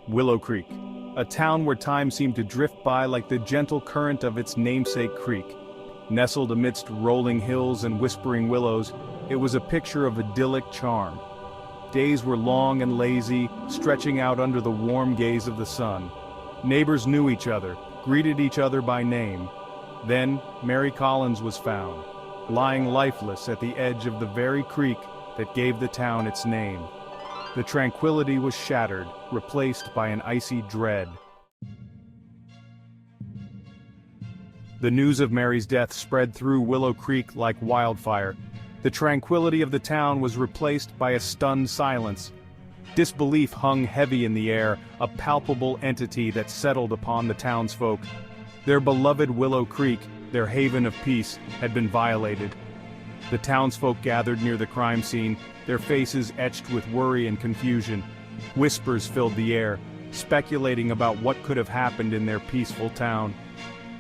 Willow Creek, a town where time seemed to drift by like the gentle current of its namesake creek. Nestled amidst rolling hills and whispering willows, it was a picture of idyllic charm. Days were long and lazy, stretching out under the warm gaze of the sun. Neighbors knew each other, greeted each other by name. Then, Mary Collins was found, lying lifeless at the edge of the very creek that gave the town its name. The tranquility was shattered, replaced by an icy dread. The news of Mary's death spread through Willow Creek like wildfire. The tranquility of the town was replaced by a stunned silence. Disbelief hung heavy in the air, a palpable entity that settled upon the townsfolk. Their beloved Willow Creek, their haven of peace, had been violated. The townsfolk gathered near the crime scene, their faces etched with worry and confusion. Whispers filled the air, speculating about what could have happened in their peaceful town.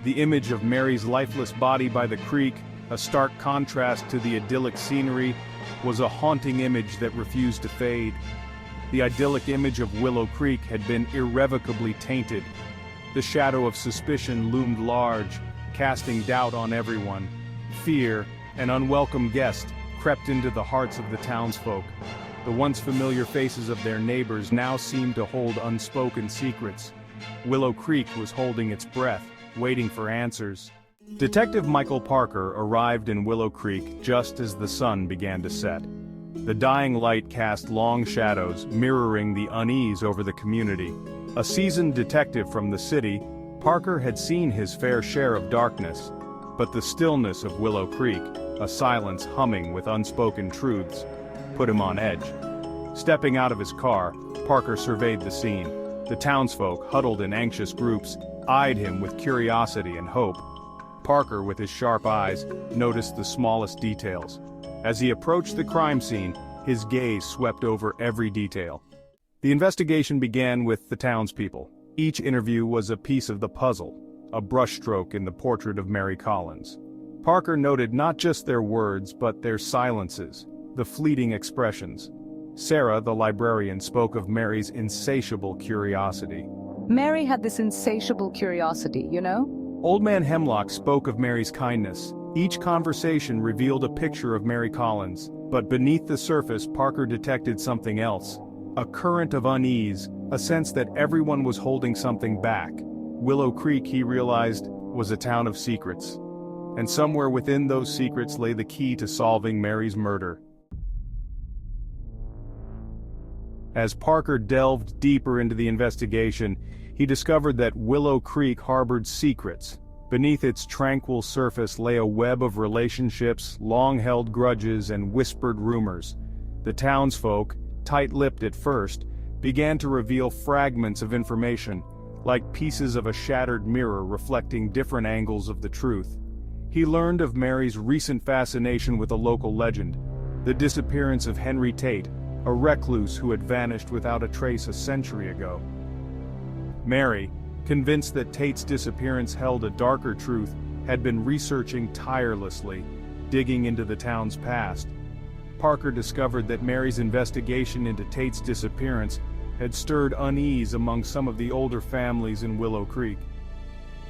The image of Mary's lifeless body by the creek, a stark contrast to the idyllic scenery, was a haunting image that refused to fade. The idyllic image of Willow Creek had been irrevocably tainted. The shadow of suspicion loomed large, casting doubt on everyone. Fear, an unwelcome guest, crept into the hearts of the townsfolk. The once familiar faces of their neighbors now seemed to hold unspoken secrets. Willow Creek was holding its breath, waiting for answers. Detective Michael Parker arrived in Willow Creek just as the sun began to set. The dying light cast long shadows, mirroring the unease over the community. A seasoned detective from the city, Parker had seen his fair share of darkness, but the stillness of Willow Creek, a silence humming with unspoken truths, put him on edge. Stepping out of his car, Parker surveyed the scene. The townsfolk, huddled in anxious groups, eyed him with curiosity and hope. Parker, with his sharp eyes, noticed the smallest details. As he approached the crime scene, his gaze swept over every detail. The investigation began with the townspeople. Each interview was a piece of the puzzle, a brushstroke in the portrait of Mary Collins. Parker noted not just their words but their silences, the fleeting expressions. Sarah, the librarian, spoke of Mary's insatiable curiosity. Mary had this insatiable curiosity, you know? Old Man Hemlock spoke of Mary's kindness. Each conversation revealed a picture of Mary Collins, but beneath the surface Parker detected something else. A current of unease, a sense that everyone was holding something back. Willow Creek, he realized, was a town of secrets. And somewhere within those secrets lay the key to solving Mary's murder. As Parker delved deeper into the investigation, he discovered that Willow Creek harbored secrets. Beneath its tranquil surface lay a web of relationships, long-held grudges, and whispered rumors. The townsfolk, tight-lipped at first, began to reveal fragments of information, like pieces of a shattered mirror reflecting different angles of the truth. He learned of Mary's recent fascination with a local legend, the disappearance of Henry Tate, a recluse who had vanished without a trace a century ago. Mary, convinced that Tate's disappearance held a darker truth, had been researching tirelessly, digging into the town's past. Parker discovered that Mary's investigation into Tate's disappearance had stirred unease among some of the older families in Willow Creek.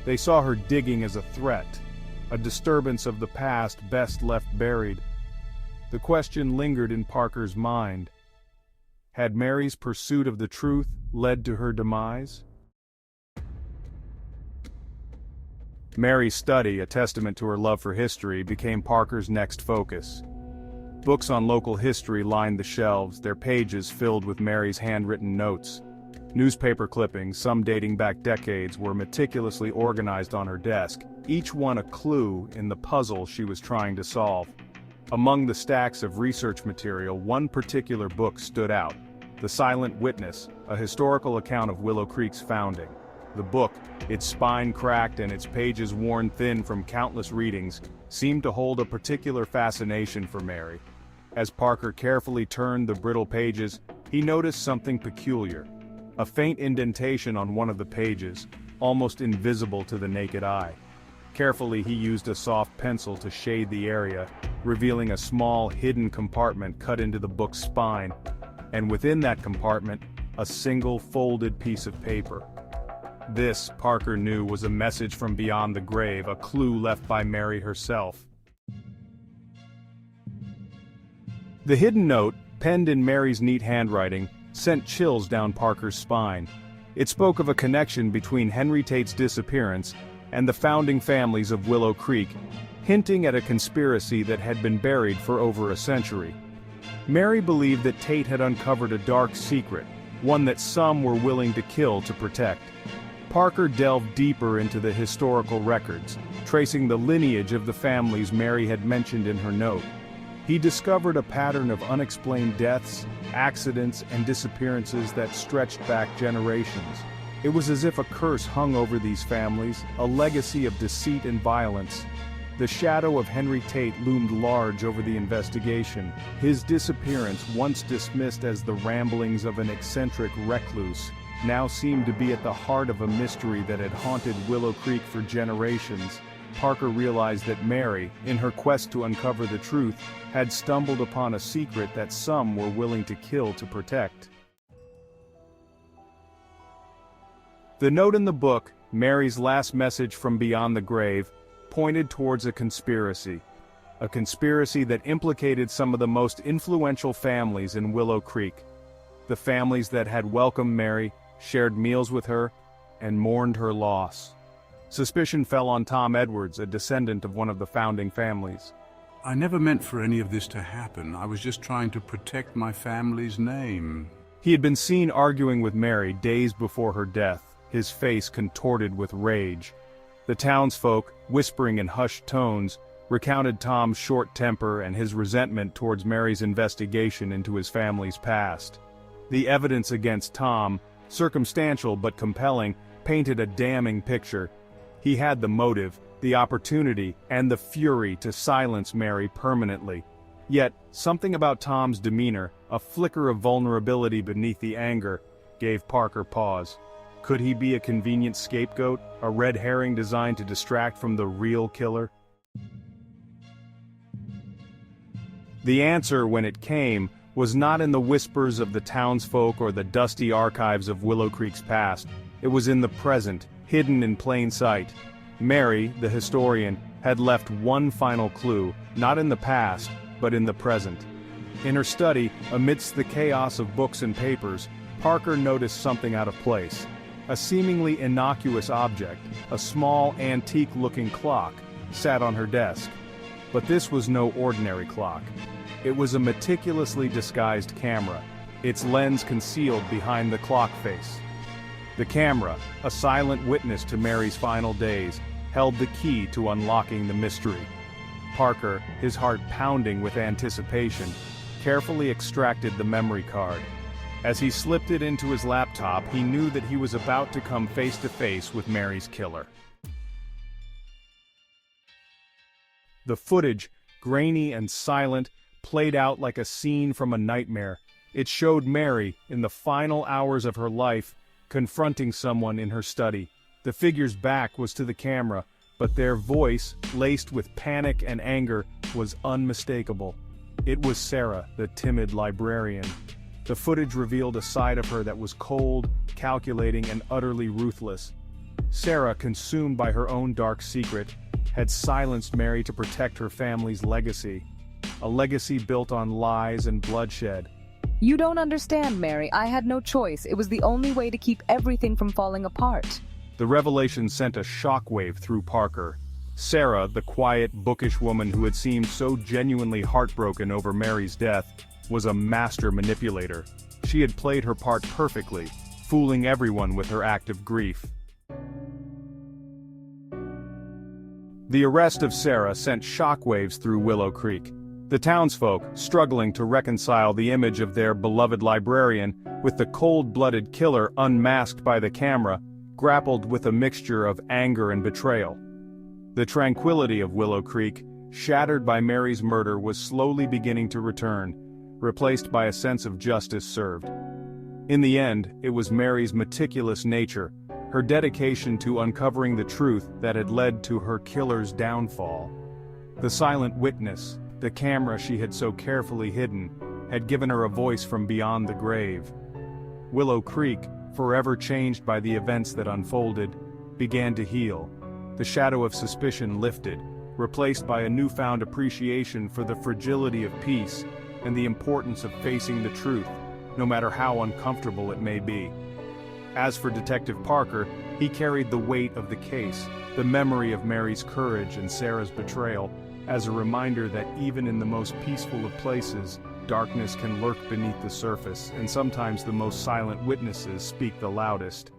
They saw her digging as a threat, a disturbance of the past best left buried. The question lingered in Parker's mind. Had Mary's pursuit of the truth led to her demise? Mary's study, a testament to her love for history, became Parker's next focus. Books on local history lined the shelves, their pages filled with Mary's handwritten notes. Newspaper clippings, some dating back decades, were meticulously organized on her desk, each one a clue in the puzzle she was trying to solve. Among the stacks of research material, one particular book stood out: The Silent Witness, a historical account of Willow Creek's founding. The book, its spine cracked and its pages worn thin from countless readings, seemed to hold a particular fascination for Mary. As Parker carefully turned the brittle pages, he noticed something peculiar. A faint indentation on one of the pages, almost invisible to the naked eye. Carefully he used a soft pencil to shade the area, revealing a small hidden compartment cut into the book's spine. And within that compartment, a single folded piece of paper. This, Parker knew, was a message from beyond the grave, a clue left by Mary herself. The hidden note, penned in Mary's neat handwriting, sent chills down Parker's spine. It spoke of a connection between Henry Tate's disappearance and the founding families of Willow Creek, hinting at a conspiracy that had been buried for over a century. Mary believed that Tate had uncovered a dark secret, one that some were willing to kill to protect. Parker delved deeper into the historical records, tracing the lineage of the families Mary had mentioned in her note. He discovered a pattern of unexplained deaths, accidents, and disappearances that stretched back generations. It was as if a curse hung over these families, a legacy of deceit and violence. The shadow of Henry Tate loomed large over the investigation, his disappearance, once dismissed as the ramblings of an eccentric recluse, now seemed to be at the heart of a mystery that had haunted Willow Creek for generations. Parker realized that Mary, in her quest to uncover the truth, had stumbled upon a secret that some were willing to kill to protect. The note in the book, Mary's last message from beyond the grave, pointed towards a conspiracy that implicated some of the most influential families in Willow Creek. The families that had welcomed Mary, shared meals with her, and mourned her loss. Suspicion fell on Tom Edwards, a descendant of one of the founding families. I never meant for any of this to happen. I was just trying to protect my family's name. He had been seen arguing with Mary days before her death, his face contorted with rage. The townsfolk, whispering in hushed tones, recounted Tom's short temper and his resentment towards Mary's investigation into his family's past. The evidence against Tom, circumstantial but compelling, painted a damning picture. He had the motive, the opportunity, and the fury to silence Mary permanently. Yet, something about Tom's demeanor, a flicker of vulnerability beneath the anger, gave Parker pause. Could he be a convenient scapegoat, a red herring designed to distract from the real killer? The answer, when it came, was not in the whispers of the townsfolk or the dusty archives of Willow Creek's past. It was in the present, hidden in plain sight. Mary, the historian, had left one final clue, not in the past, but in the present. In her study, amidst the chaos of books and papers, Parker noticed something out of place. A seemingly innocuous object, a small, antique-looking clock, sat on her desk. But this was no ordinary clock. It was a meticulously disguised camera, its lens concealed behind the clock face. The camera, a silent witness to Mary's final days, held the key to unlocking the mystery. Parker, his heart pounding with anticipation, carefully extracted the memory card. As he slipped it into his laptop, he knew that he was about to come face to face with Mary's killer. The footage, grainy and silent, played out like a scene from a nightmare. It showed Mary, in the final hours of her life, confronting someone in her study. The figure's back was to the camera, but their voice, laced with panic and anger, was unmistakable. It was Sarah, the timid librarian. The footage revealed a side of her that was cold, calculating, and utterly ruthless. Sarah, consumed by her own dark secret, had silenced Mary to protect her family's legacy. A legacy built on lies and bloodshed. You don't understand, Mary. I had no choice. It was the only way to keep everything from falling apart. The revelation sent a shockwave through Parker. Sarah, the quiet, bookish woman who had seemed so genuinely heartbroken over Mary's death, was a master manipulator. She had played her part perfectly, fooling everyone with her act of grief. The arrest of Sarah sent shockwaves through Willow Creek. The townsfolk, struggling to reconcile the image of their beloved librarian with the cold-blooded killer unmasked by the camera, grappled with a mixture of anger and betrayal. The tranquility of Willow Creek, shattered by Mary's murder, was slowly beginning to return, replaced by a sense of justice served. In the end, it was Mary's meticulous nature, her dedication to uncovering the truth that had led to her killer's downfall. The silent witness, the camera she had so carefully hidden, had given her a voice from beyond the grave. Willow Creek, forever changed by the events that unfolded, began to heal. The shadow of suspicion lifted, replaced by a newfound appreciation for the fragility of peace and the importance of facing the truth, no matter how uncomfortable it may be. As for Detective Parker, he carried the weight of the case, the memory of Mary's courage and Sarah's betrayal, as a reminder that even in the most peaceful of places, darkness can lurk beneath the surface, and sometimes the most silent witnesses speak the loudest.